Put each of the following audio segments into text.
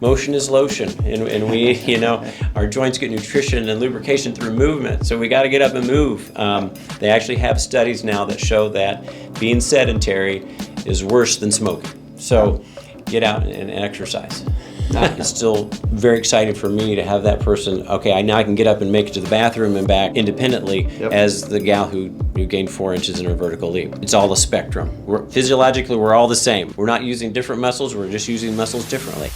Motion is lotion, and we, our joints get nutrition and lubrication through movement, so we got to get up and move. They actually have studies now that show that being sedentary is worse than smoking. So get out and exercise. It's still very exciting for me to have that person, okay, now I can get up and make it to the bathroom and back independently as the gal who gained 4 inches in her vertical leap. It's all a spectrum. Physiologically, we're all the same. We're not using different muscles, we're just using muscles differently.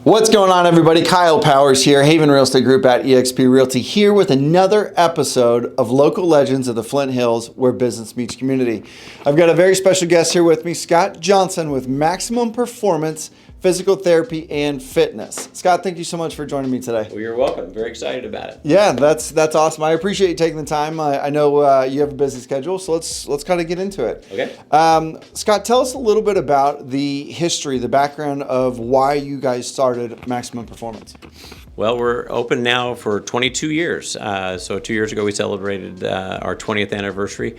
What's going on, everybody? Kyle Powers here, Haven Real Estate Group at eXp Realty, here with another episode of Local Legends of the Flint Hills, where business meets community. I've got a very special guest here with me, Scott Johnson with Maximum Performance Physical Therapy and Fitness. Scott, thank you so much for joining me today. Well, you're welcome. Very excited about it. Yeah, that's awesome. I appreciate you taking the time. I know you have a busy schedule, so let's kind of get into it. Okay. Scott, tell us a little bit about the history, the background of why you guys started Maximum Performance. Well, we're open now for 22 years. So 2 years ago, we celebrated our 20th anniversary.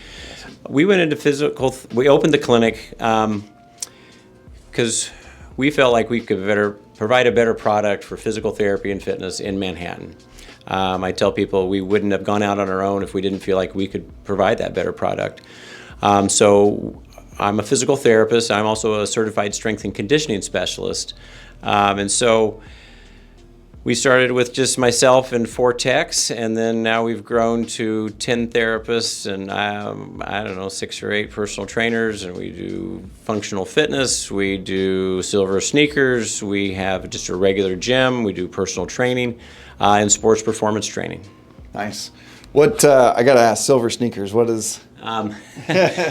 We went into we opened the clinic because we felt like we could provide a better product for physical therapy and fitness in Manhattan. I tell people we wouldn't have gone out on our own if we didn't feel like we could provide that better product. So I'm a physical therapist. I'm also a certified strength and conditioning specialist. And so we started with just myself and 4 techs, and then now we've grown to 10 therapists and I don't know, 6 or 8 personal trainers, and we do functional fitness, we do silver sneakers, we have just a regular gym, we do personal training and sports performance training. Nice. What I gotta ask, silver sneakers, what is?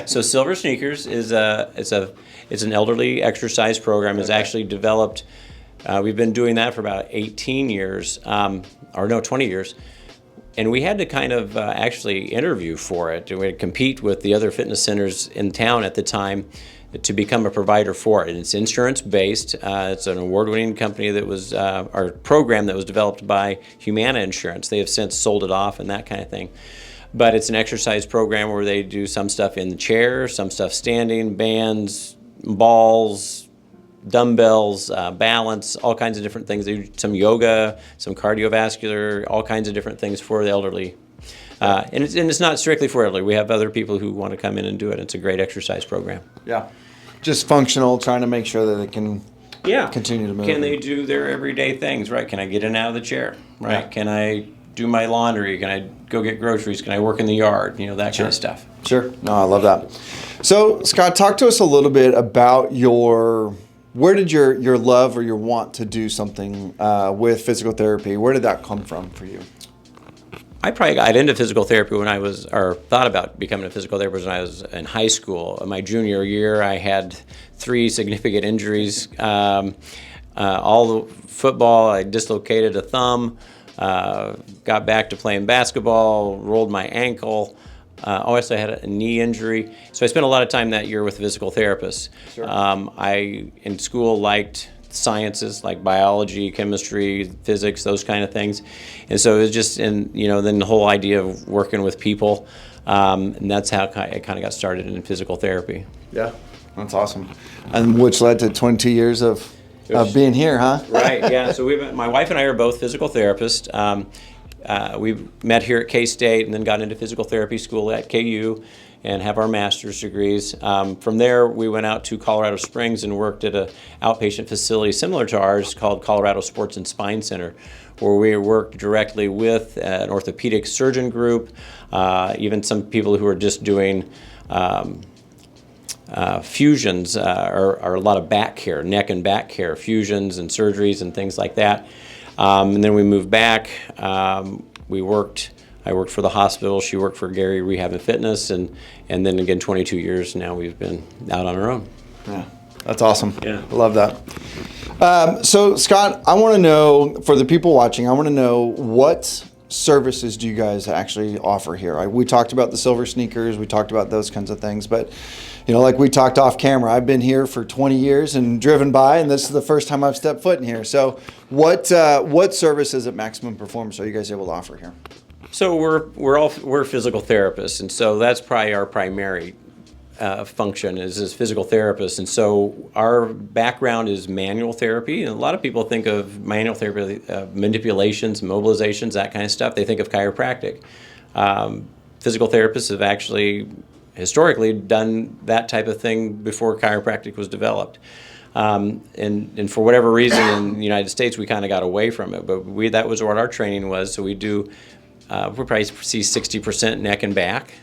So silver sneakers is it's an elderly exercise program. It's actually developed. We've been doing that for about 18 years, 20 years. And we had to kind of actually interview for it. We had to compete with the other fitness centers in town at the time to become a provider for it. And it's insurance-based. It's an award-winning company that was, our program that was developed by Humana Insurance. They have since sold it off and that kind of thing. But it's an exercise program where they do some stuff in the chair, some stuff standing, bands, balls, dumbbells, balance, all kinds of different things. They do some yoga, some cardiovascular, all kinds of different things for the elderly. And it's not strictly for elderly. We have other people who want to come in and do it. It's a great exercise program. Yeah, just functional, trying to make sure that it can continue to move. Can they do their everyday things, right? Can I get in and out of the chair, right? Yeah. Can I do my laundry? Can I go get groceries? Can I work in the yard? That kind of stuff. Sure. No, I love that. So, Scott, talk to us a little bit about where did your love or your want to do something with physical therapy, where did that come from for you? I probably got into physical therapy thought about becoming a physical therapist when I was in high school. In my junior year, I had 3 significant injuries. All the football, I dislocated a thumb, got back to playing basketball, rolled my ankle. Also had a knee injury. So I spent a lot of time that year with a physical therapist. Sure. I, in school, liked sciences like biology, chemistry, physics, those kind of things. And so it was just, then the whole idea of working with people. And that's how I kind of got started in physical therapy. Yeah, that's awesome. And which led to 22 years of being here, huh? Right, yeah. So my wife and I are both physical therapists. We met here at K-State and then got into physical therapy school at KU and have our master's degrees. From there, we went out to Colorado Springs and worked at an outpatient facility similar to ours called Colorado Sports and Spine Center, where we worked directly with an orthopedic surgeon group, even some people who are just doing fusions or a lot of back care, neck and back care, fusions and surgeries and things like that. And then we moved back. I worked for the hospital. She worked for Gary Rehab and Fitness, and then again 22 years now we've been out on our own. Yeah, that's awesome. Yeah, I love that. So Scott, I want to know, for the people watching, I want to know what services do you guys actually offer here? We talked about the silver sneakers, we talked about those kinds of things, but like we talked off camera, I've been here for 20 years and driven by, and this is the first time I've stepped foot in here. So what services at Maximum Performance are you guys able to offer here? So we're physical therapists, and so that's probably our primary function is as physical therapists. And so our background is manual therapy, and a lot of people think of manual therapy, manipulations, mobilizations, that kind of stuff. They think of chiropractic. Physical therapists have actually historically done that type of thing before chiropractic was developed. And for whatever reason in the United States, we kind of got away from it, but that was what our training was. So we probably see 60% neck and back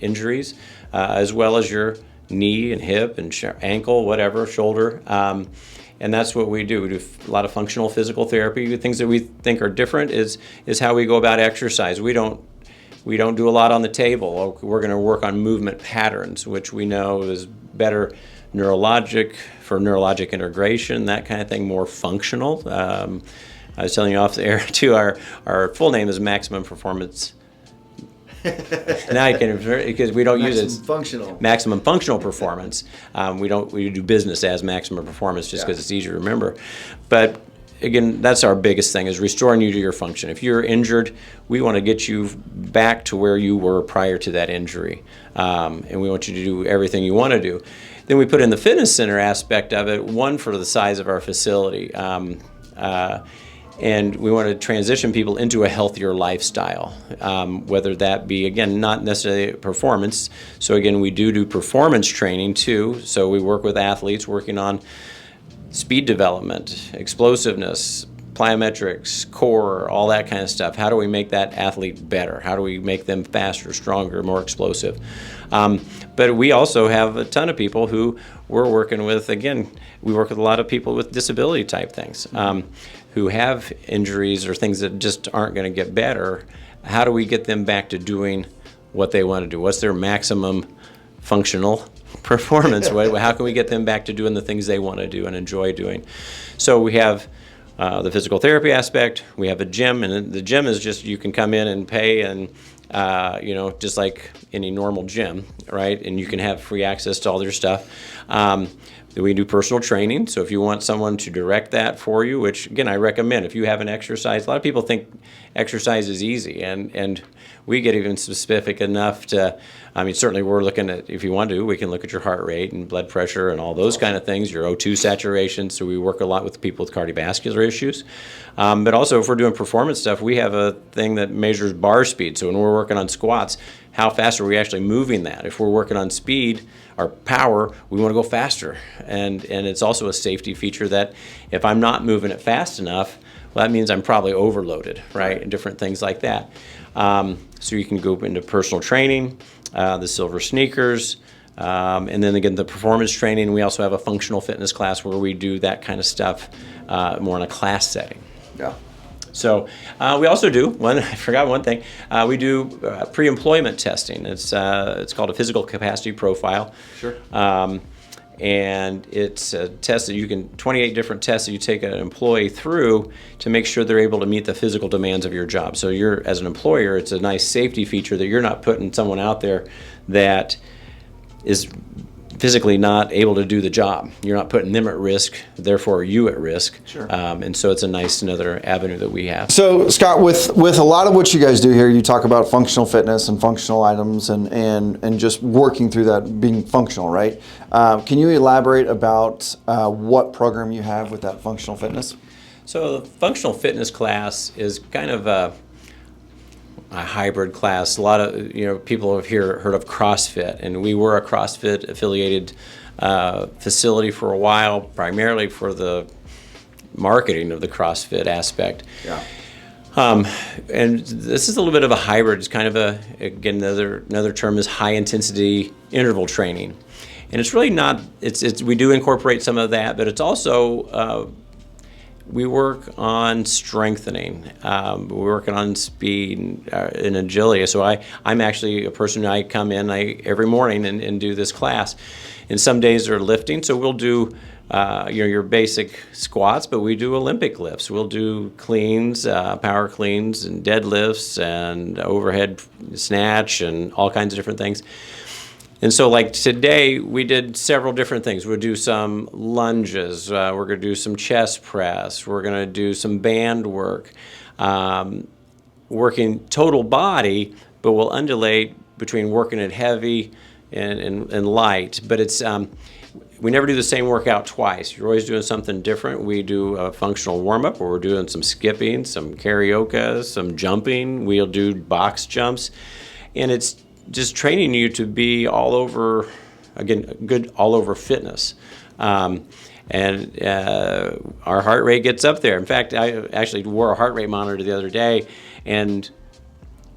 injuries, as well as your knee and hip and ankle, whatever, shoulder. And that's what we do. We do a lot of functional physical therapy. The things that we think are different is how we go about exercise. We don't do a lot on the table. We're going to work on movement patterns, which we know is better for neurologic integration, that kind of thing, more functional. I was telling you off the air too, our full name is Maximum Performance. Now you can, because we don't use it. Maximum Functional Performance. We do business as Maximum Performance just because it's easier to remember. But again, that's our biggest thing, is restoring you to your function. If you're injured, we want to get you back to where you were prior to that injury. And we want you to do everything you want to do. Then we put in the fitness center aspect of it, one for the size of our facility. And we want to transition people into a healthier lifestyle, whether that be, again, not necessarily performance. So again, we do performance training too. So we work with athletes working on speed development, explosiveness, plyometrics, core, all that kind of stuff. How do we make that athlete better? How do we make them faster, stronger, more explosive? But we also have a ton of people who we're working with. Again, we work with a lot of people with disability type things, who have injuries or things that just aren't going to get better. How do we get them back to doing what they want to do? What's their maximum functional performance? How can we get them back to doing the things they want to do and enjoy doing? So we have the physical therapy aspect. We have a gym, and the gym is just, you can come in and pay, and just like any normal gym, right? And you can have free access to all their stuff. We do personal training, so if you want someone to direct that for you, which again I recommend, if you have an exercise, a lot of people think exercise is easy, and we get even specific enough to, certainly we're looking at, if you want to, we can look at your heart rate and blood pressure and all those kind of things, your O2 saturation, so we work a lot with people with cardiovascular issues. But also if we're doing performance stuff, we have a thing that measures bar speed, so when we're working on squats, how fast are we actually moving that? If we're working on speed or power, we want to go faster. And it's also a safety feature that if I'm not moving it fast enough, well, that means I'm probably overloaded, right? And different things like that. So you can go into personal training, the silver sneakers, and then again, the performance training. We also have a functional fitness class where we do that kind of stuff more in a class setting. Yeah. So we also do I forgot one thing. We do pre-employment testing. It's called a physical capacity profile. Sure. And it's a test that 28 different tests that you take an employee through to make sure they're able to meet the physical demands of your job. So as an employer, it's a nice safety feature that you're not putting someone out there that is physically not able to do the job. You're not putting them at risk, therefore you at risk. Sure. And so it's a nice another avenue that we have. So Scott, with a lot of what you guys do here, you talk about functional fitness and functional items and just working through that, being functional, right? Can you elaborate about what program you have with that functional fitness? So the functional fitness class is kind of a hybrid class. A lot of people have heard of CrossFit, and we were a CrossFit affiliated facility for a while, primarily for the marketing of the CrossFit aspect. Yeah. And this is a little bit of a hybrid. It's kind of again, another term is high intensity interval training, and it's really not. We do incorporate some of that, but it's also we work on strengthening. We're working on speed and agility. So I'm actually a person. I come in every morning and do this class. And some days are lifting, so we'll do your basic squats, but we do Olympic lifts. We'll do cleans, power cleans, and deadlifts, and overhead snatch, and all kinds of different things. And so, like today, we did several different things. We'll do some lunges. We're going to do some chest press. We're going to do some band work, working total body, but we'll undulate between working it heavy and light. But it's we never do the same workout twice. You're always doing something different. We do a functional warm-up where we're doing some skipping, some karaoke, some jumping. We'll do box jumps. And it's just training you to be all over, again, good all over fitness. And our heart rate gets up there. In fact, I actually wore a heart rate monitor the other day, and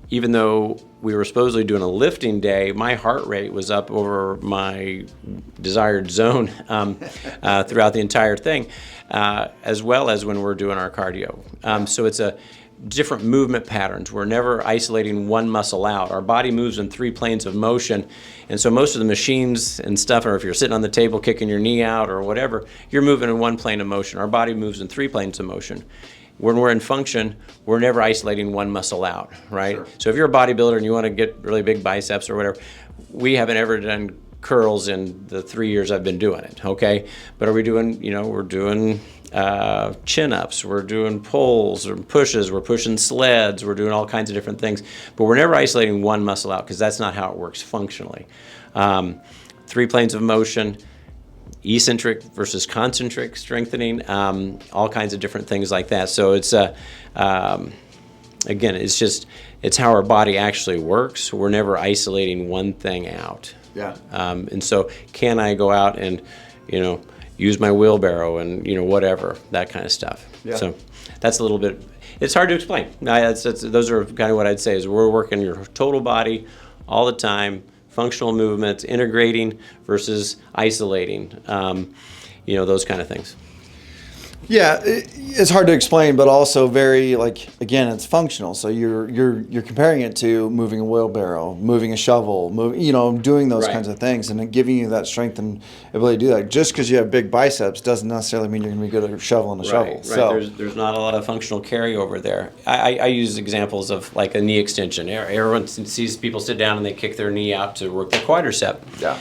even though we were supposedly doing a lifting day, my heart rate was up over my desired zone throughout the entire thing, as well as when we're doing our cardio. So it's a different movement patterns. We're never isolating one muscle out. Our body moves in 3 planes of motion, and so most of the machines and stuff, or if you're sitting on the table kicking your knee out or whatever, you're moving in 1 plane of motion. Our body moves in 3 planes of motion. When we're in function, we're never isolating one muscle out, right? Sure. So if you're a bodybuilder and you want to get really big biceps or whatever, we haven't ever done curls in the 3 years I've been doing it, okay? But are we doing, we're doing chin-ups, we're doing pulls or pushes, we're pushing sleds, we're doing all kinds of different things. But we're never isolating one muscle out because that's not how it works functionally. 3 planes of motion, eccentric versus concentric strengthening, all kinds of different things like that. So it's again, it's how our body actually works. We're never isolating one thing out. Yeah. And so can I go out and, use my wheelbarrow and, whatever, that kind of stuff. Yeah. So that's a little bit, it's hard to explain. Those are kind of what I'd say is we're working your total body all the time, functional movements, integrating versus isolating, those kind of things. Yeah, it's hard to explain, but also very again, it's functional. So you're comparing it to moving a wheelbarrow, moving a shovel, doing those Right. kinds of things, and then giving you that strength and ability to do that. Just because you have big biceps doesn't necessarily mean you're going to be good at shoveling a shovel. Right. So There's not a lot of functional carryover there. I use examples of like a knee extension. Everyone sees people sit down and they kick their knee out to work their quadricep. yeah,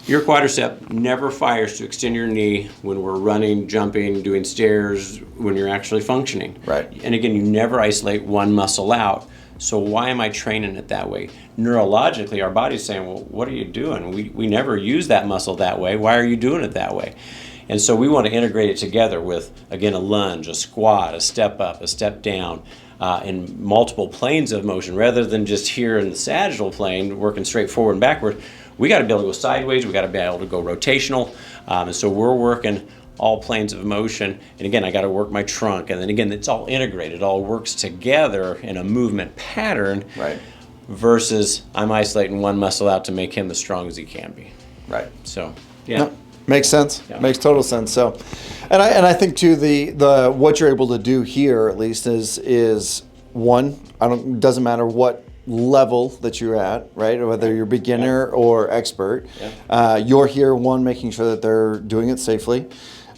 Your quadricep never fires to extend your knee when we're running, jumping, doing stairs, when you're actually functioning. Right. And again, you never isolate one muscle out. So why am I training it that way? Neurologically, our body's saying, well, what are you doing? We never use that muscle that way. Why are you doing it that way? And so we want to integrate it together with, again, a lunge, a squat, a step up, a step down, in multiple planes of motion, rather than just here in the sagittal plane, working straight forward and backward. We got to be able to go sideways. We got to be able to go rotational. And so we're working all planes of motion. And again, I got to work my trunk. And then again, it's all integrated. It all works together in a movement pattern. right, Versus I'm isolating one muscle out to make him as strong as he can be. right. So yeah. No, makes sense. Yeah. Makes total sense. So, and I think too the what you're able to do here at least is one. Doesn't matter what level that you're at, right? Whether you're beginner or expert, you're here, one, making sure that they're doing it safely.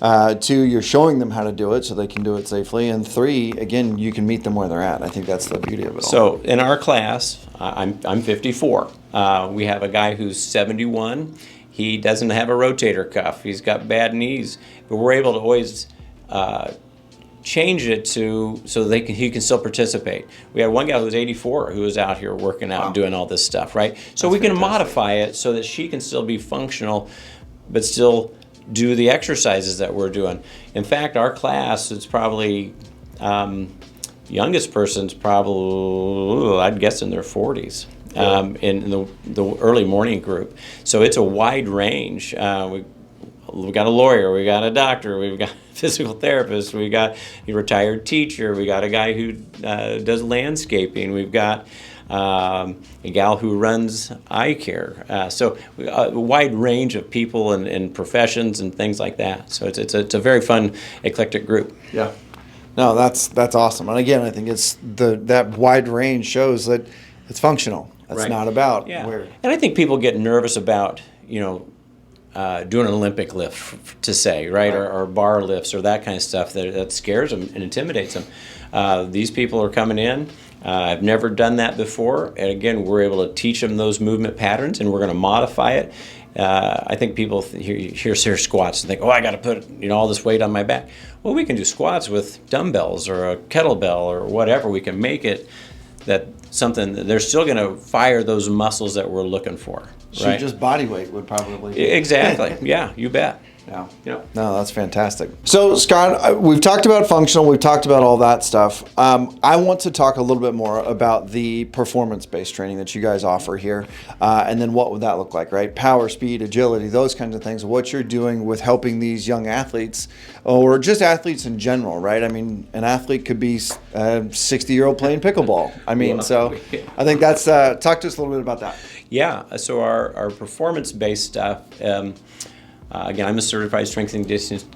2, you're showing them how to do it so they can do it safely. And 3, again, you can meet them where they're at. I think that's the beauty of it all. So in our class, I'm 54. We have a guy who's 71. He doesn't have a rotator cuff. He's got bad knees, but we're able to always change it so he can still participate. We had one guy who was 84 who was out here working out and doing all this stuff, right? So we can modify it so that she can still be functional, but still do the exercises that we're doing. In fact, our class, it's probably youngest person's probably, I'd guess, in their 40s. In the early morning group. So it's a wide range. We've got a lawyer, we got a doctor, we've got a physical therapist, we got a retired teacher, we got a guy who does landscaping, we've got a gal who runs eye care. So a wide range of people and professions and things like that. So it's a very fun, eclectic group. Yeah. No, that's awesome. And again, I think it's that wide range shows that it's functional. It's Right. not about Yeah. where. And I think people get nervous about, doing an Olympic lift, to say, right, or bar lifts or that kind of stuff that scares them and intimidates them. These people are coming in. I've never done that before, and again, we're able to teach them those movement patterns, and we're going to modify it. I think people hear squats and think, oh, I got to put all this weight on my back. Well, we can do squats with dumbbells or a kettlebell or whatever. We can make it that something that they're still going to fire those muscles that we're looking for. So right? just body weight would probably Exactly. Yeah, you bet. Yeah. Yep. No, that's fantastic. So, Scott, we've talked about functional, we've talked about all that stuff. I want to talk a little bit more about the performance-based training that you guys offer here, and then what would that look like, right? Power, speed, agility, those kinds of things. What you're doing with helping these young athletes, or just athletes in general, right? I mean, an athlete could be a 60-year-old playing pickleball. I mean, so I think that's talk to us a little bit about that. Yeah. So our performance-based stuff. Again, I'm a certified strength and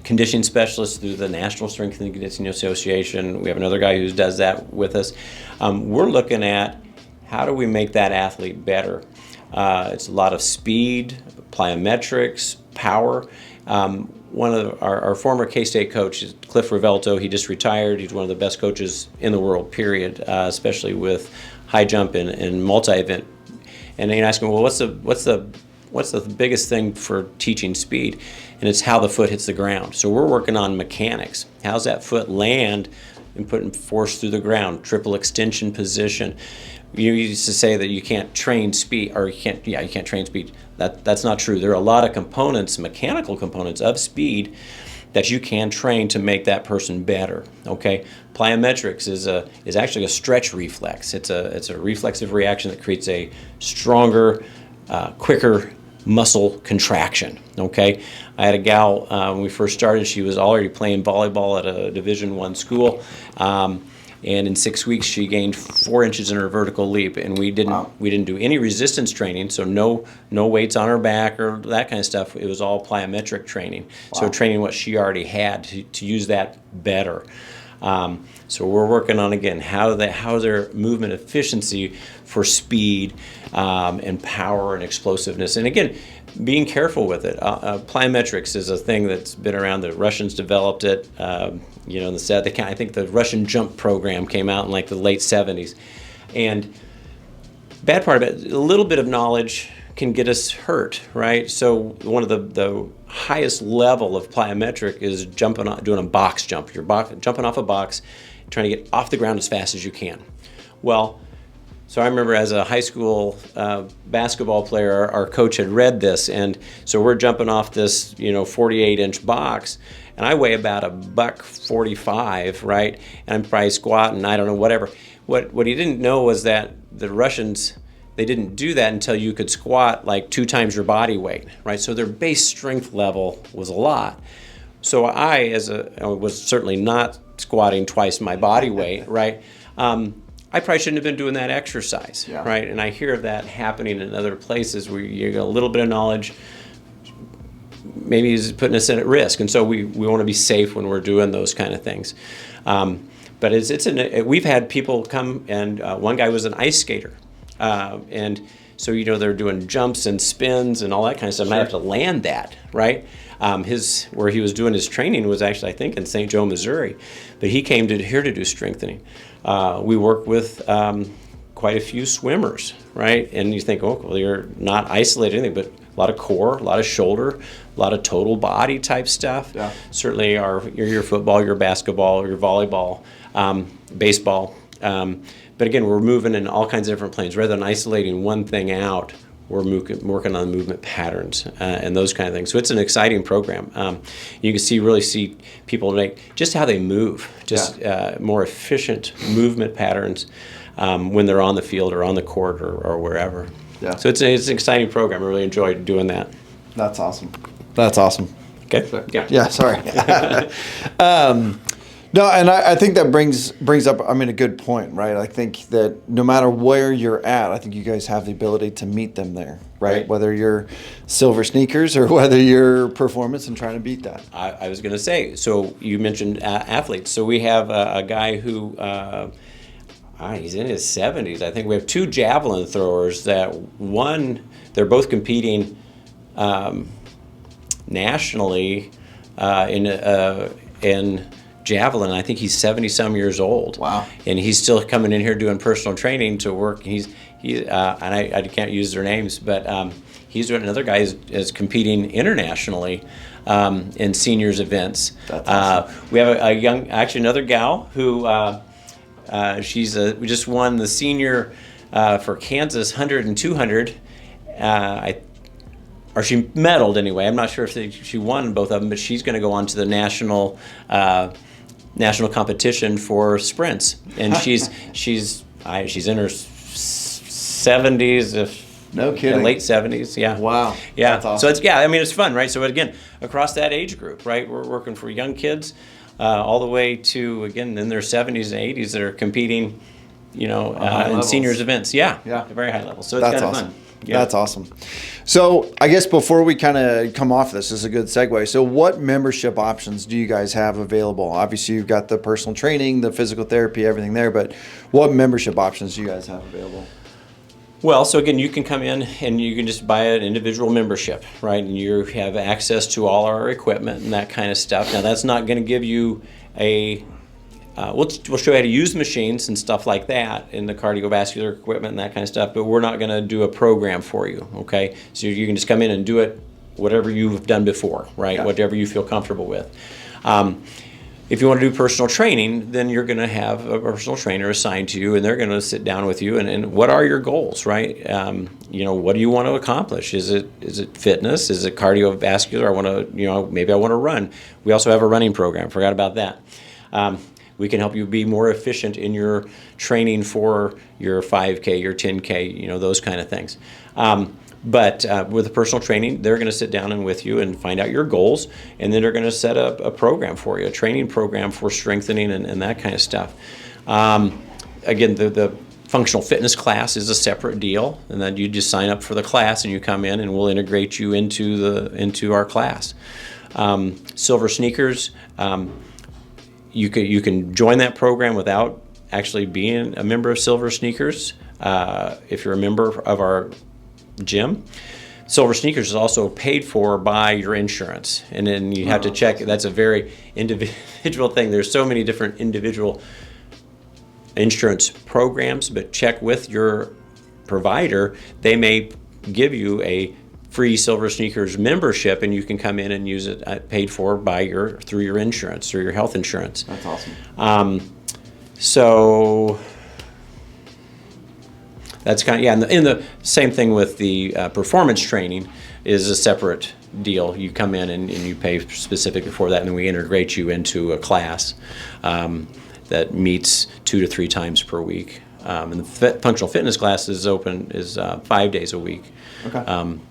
conditioning specialist through the National Strength and Conditioning Association. We have another guy who does that with us. We're looking at how do we make that athlete better. It's a lot of speed, plyometrics, power. One of our former K-State coach is Cliff Rivelto. He just retired. He's one of the best coaches in the world, period, especially with high jump and multi-event. And you ask him, well, what's the biggest thing for teaching speed? And it's how the foot hits the ground. So we're working on mechanics. How's that foot land and putting force through the ground? Triple extension position. You used to say that you can't train speed, or you can't train speed. That's not true. There are a lot of components, mechanical components of speed, that you can train to make that person better. Okay, plyometrics is actually a stretch reflex. It's a reflexive reaction that creates a stronger, quicker muscle contraction. Okay, I had a gal when we first started. She was already playing volleyball at a Division I school, and in 6 weeks she gained 4 inches in her vertical leap. And we didn't do any resistance training, so no weights on her back or that kind of stuff. It was all plyometric training. Wow. So training what she already had to use that better. So we're working on, again, how their movement efficiency for speed and power and explosiveness. And again, being careful with it. Plyometrics is a thing that's been around. The Russians developed it. In the set, I think the Russian jump program came out in like the late 70s. And bad part of it, a little bit of knowledge can get us hurt, right? So one of the highest level of plyometric is doing a box jump. You're jumping off a box, trying to get off the ground as fast as you can. Well, so I remember as a high school basketball player, our coach had read this, and so we're jumping off this 48-inch box, and I weigh about $145, right? And I'm probably squatting, I don't know, whatever. What he didn't know was that the Russians, they didn't do that until you could squat like 2 times your body weight, right? So their base strength level was a lot. So I was certainly not squatting twice my body weight, right? I probably shouldn't have been doing that exercise, right? And I hear of that happening in other places where you get a little bit of knowledge, maybe is putting us at risk. And so we want to be safe when we're doing those kind of things. But we've had people come, and one guy was an ice skater. And so, they're doing jumps and spins and all that kind of stuff. Sure. And I have to land that, right? Where he was doing his training was actually, I think, in St. Joe, Missouri. But he came here to do strengthening. We work with quite a few swimmers, right? And you think, oh, well, you're not isolated anything, but a lot of core, a lot of shoulder, a lot of total body type stuff. Yeah. Certainly your football, your basketball, your volleyball, baseball. But again, we're moving in all kinds of different planes. Rather than isolating one thing out, we're working on movement patterns and those kind of things. So it's an exciting program. You can really see people make just how they move, more efficient movement patterns when they're on the field or on the court or wherever. Yeah. So it's an exciting program. I really enjoyed doing that. That's awesome. That's awesome. Okay. Yeah. Yeah. Sorry. No, and I think that brings up, a good point, right? I think that no matter where you're at, I think you guys have the ability to meet them there, right? Whether you're silver sneakers or whether you're performance and trying to beat that. I was going to say, so you mentioned athletes. So we have a guy who, he's in his 70s. I think we have 2 javelin throwers they're both competing nationally in javelin. I think he's 70-some years old. Wow. And he's still coming in here doing personal training to work. And I can't use their names, but he's doing, another guy is competing internationally in seniors events. That's awesome. We have another gal who we just won the senior for Kansas 100 and 200. Or she medaled anyway. I'm not sure if she won both of them, but she's going to go on to the national competition for sprints, and she's in her 70s, no kidding, late 70s. Yeah. Wow. Yeah. That's awesome. So it's fun, right? So again, across that age group, right? We're working for young kids, all the way to, again, in their 70s and 80s that are competing, in seniors events. Yeah. Yeah. At very high level. So it's kind of awesome. fun. Yeah. That's awesome. So I guess before we kind of come off this is a good segue. So what membership options do you guys have available? Obviously, you've got the personal training, the physical therapy, everything there, but what membership options do you guys have available? Well, so again, you can come in and you can just buy an individual membership, right? And you have access to all our equipment and that kind of stuff. Now, that's not going to give you we'll show you how to use machines and stuff like that in the cardiovascular equipment and that kind of stuff, but we're not going to do a program for you, okay? So you can just come in and do it whatever you've done before, right? Yeah. Whatever you feel comfortable with. If you want to do personal training, then you're going to have a personal trainer assigned to you, and they're going to sit down with you and what are your goals, right? What do you want to accomplish? Is it fitness? Is it cardiovascular? I want to, maybe I want to run. We also have a running program. Forgot about that. We can help you be more efficient in your training for your 5K, your 10K, those kind of things. But with the personal training, they're going to sit down with you and find out your goals, and then they're going to set up a program for you, a training program for strengthening and that kind of stuff. Again, the functional fitness class is a separate deal, and then you just sign up for the class and you come in and we'll integrate you into our class. Silver Sneakers. You can join that program without actually being a member of Silver Sneakers. If you're a member of our gym, Silver Sneakers is also paid for by your insurance. And then you have to check, that's a very individual thing. There's so many different individual insurance programs, but check with your provider. They may give you a free Silver Sneakers membership, and you can come in and use it paid for through your insurance, through your health insurance. That's awesome. So that's kind of, and the same thing with the performance training is a separate deal. You come in and you pay specifically for that, and then we integrate you into a class that meets 2 to 3 times per week. And the functional fitness class is 5 days a week. Okay.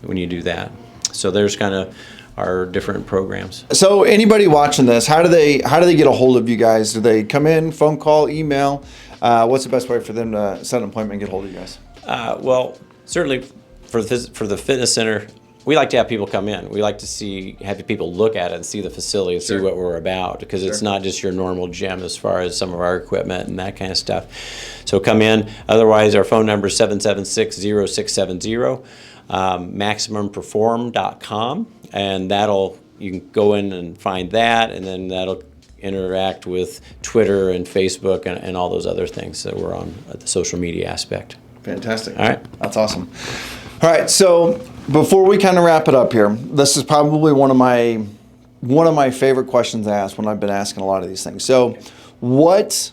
When you do that. So there's kind of our different programs. So anybody watching this, how do they get a hold of you guys? Do they come in, phone call, email? What's the best way for them to set an appointment and get a hold of you guys? Well, certainly for the fitness center, we like to have people come in. We like to have people look at it and see the facility and see what we're about, because it's not just your normal gym as far as some of our equipment and that kind of stuff. So come in. Otherwise, our phone number is 776-0670, MaximumPerform.com, and you can go in and find that, and then that'll interact with Twitter and Facebook and all those other things that we're on the social media aspect. Fantastic. All right. That's awesome. All right, so before we kind of wrap it up here, this is probably one of my favorite questions I ask when I've been asking a lot of these things. So what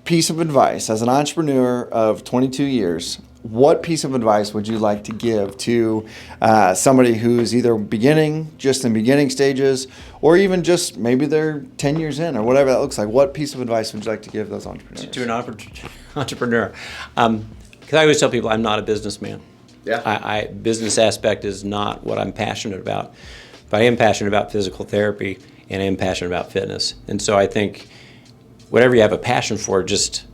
piece of advice, as an entrepreneur of 22 years, what piece of advice would you like to give to somebody who's either just in beginning stages, or even just maybe they're 10 years in, or whatever that looks like? What piece of advice would you like to give those entrepreneurs? To an entrepreneur. Because I always tell people I'm not a businessman. Yeah. Business aspect is not what I'm passionate about. But I am passionate about physical therapy, and I am passionate about fitness. And so I think whatever you have a passion for, just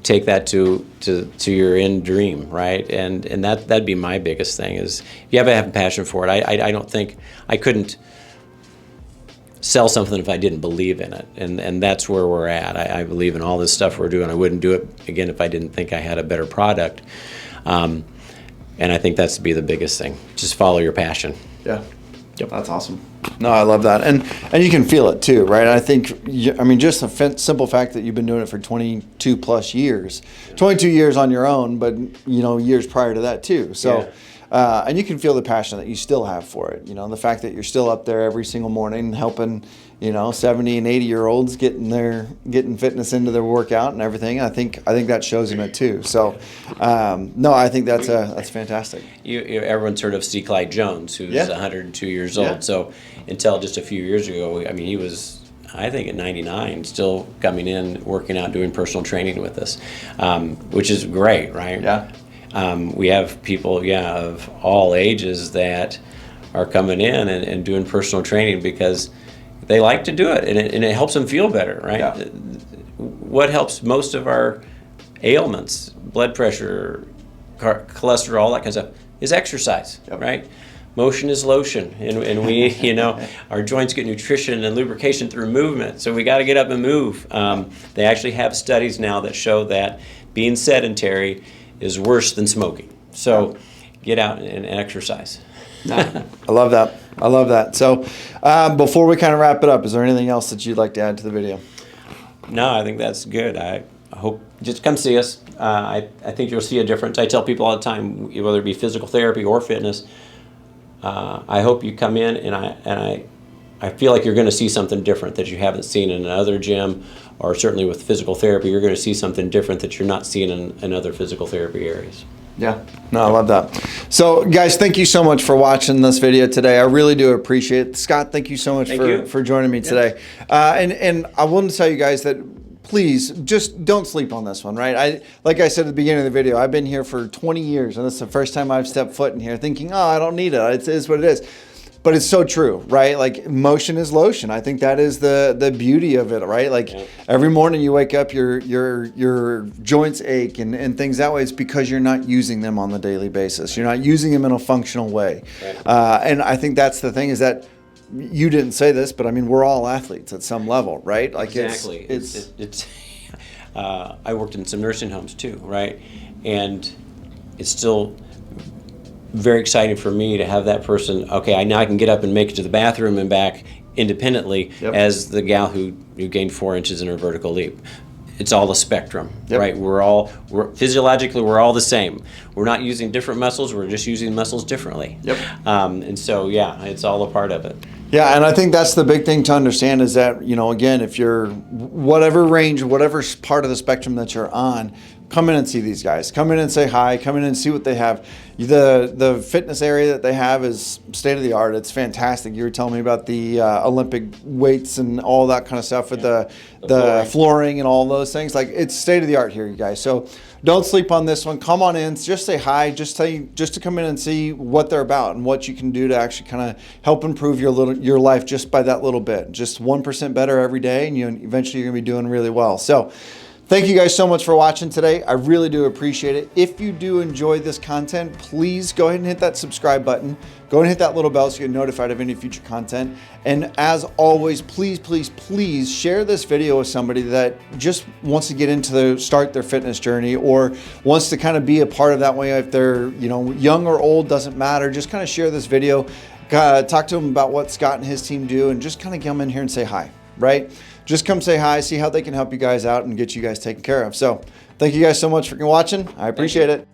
take that to your end dream, right? And that'd be my biggest thing, is if you have a passion for it. I don't think I couldn't sell something if I didn't believe in it, and that's where we're at. I believe in all this stuff we're doing. I wouldn't do it again if I didn't think I had a better product. And I think that's to be the biggest thing. Just follow your passion. Yeah. Yep. That's awesome. No, I love that, and you can feel it too, right? I think, I mean, just the simple fact that you've been doing it for 22 plus years, 22 years on your own, but years prior to that too. So, and you can feel the passion that you still have for it. The fact that you're still up there every single morning helping 70 and 80-year-olds getting fitness into their workout and everything. I think that shows in it too. So, no, I think that's fantastic. Everyone's heard of C. Clyde Jones, who's 102 years old. Yeah. So until just a few years ago, I mean, he was, I think, at 99, still coming in, working out, doing personal training with us, which is great, right? Yeah. We have people, of all ages that are coming in and doing personal training because they like to do it, and it helps them feel better, right? Yeah. What helps most of our ailments, blood pressure, cholesterol, that kind of stuff, is exercise, right? Motion is lotion, and we, our joints get nutrition and lubrication through movement, so we got to get up and move. They actually have studies now that show that being sedentary is worse than smoking. So get out and exercise. I love that. So before we kind of wrap it up, is there anything else that you'd like to add to the video? No, I think that's good. I hope just come see us. I think you'll see a difference. I tell people all the time, whether it be physical therapy or fitness, I hope you come in and I feel like you're going to see something different that you haven't seen in another gym, or certainly with physical therapy, you're going to see something different that you're not seeing in other physical therapy areas. Yeah, no, I love that. So, guys, thank you so much for watching this video today. I really do appreciate it. Scott, thank you so much for joining me today. And I wanted to tell you guys that please just don't sleep on this one, right? Like I said at the beginning of the video, I've been here for 20 years, and this is the first time I've stepped foot in here thinking, oh, I don't need it. It is what it is. But it's so true, right? Like, motion is lotion. I think that is the beauty of it, right? Like, every morning you wake up, your joints ache and things that way. It's because you're not using them on the daily basis. You're not using them in a functional way. Right. And I think that's the thing, is that you didn't say this, but I mean, we're all athletes at some level, right? Like, exactly. It's I worked in some nursing homes too, right? And it's still very exciting for me to have that person, okay, now I can get up and make it to the bathroom and back independently as the gal who gained 4 inches in her vertical leap. It's all a spectrum, right? We're physiologically, we're all the same. We're not using different muscles, we're just using muscles differently. And so, it's all a part of it. Yeah, and I think that's the big thing to understand is that, again, if you're whatever range, whatever part of the spectrum that you're on, come in and see these guys. Come in and say hi. Come in and see what they have. The fitness area that they have is state of the art. It's fantastic. You were telling me about the Olympic weights and all that kind of stuff with the flooring and all those things. Like, it's state of the art here, you guys. So don't sleep on this one. Come on in. Just say hi. Just to come in and see what they're about and what you can do to actually kind of help improve your life just by that little bit. Just 1% better every day, and eventually you're going to be doing really well. So thank you guys so much for watching today. I really do appreciate it. If you do enjoy this content, please go ahead and hit that subscribe button. Go ahead and hit that little bell so you get notified of any future content. And as always, please, please, please share this video with somebody that just wants to get into start their fitness journey, or wants to kind of be a part of that way. If they're young or old, doesn't matter. Just kind of share this video. Talk to them about what Scott and his team do, and just kind of come in here and say hi, right? Just come say hi, see how they can help you guys out and get you guys taken care of. So thank you guys so much for watching. I appreciate it.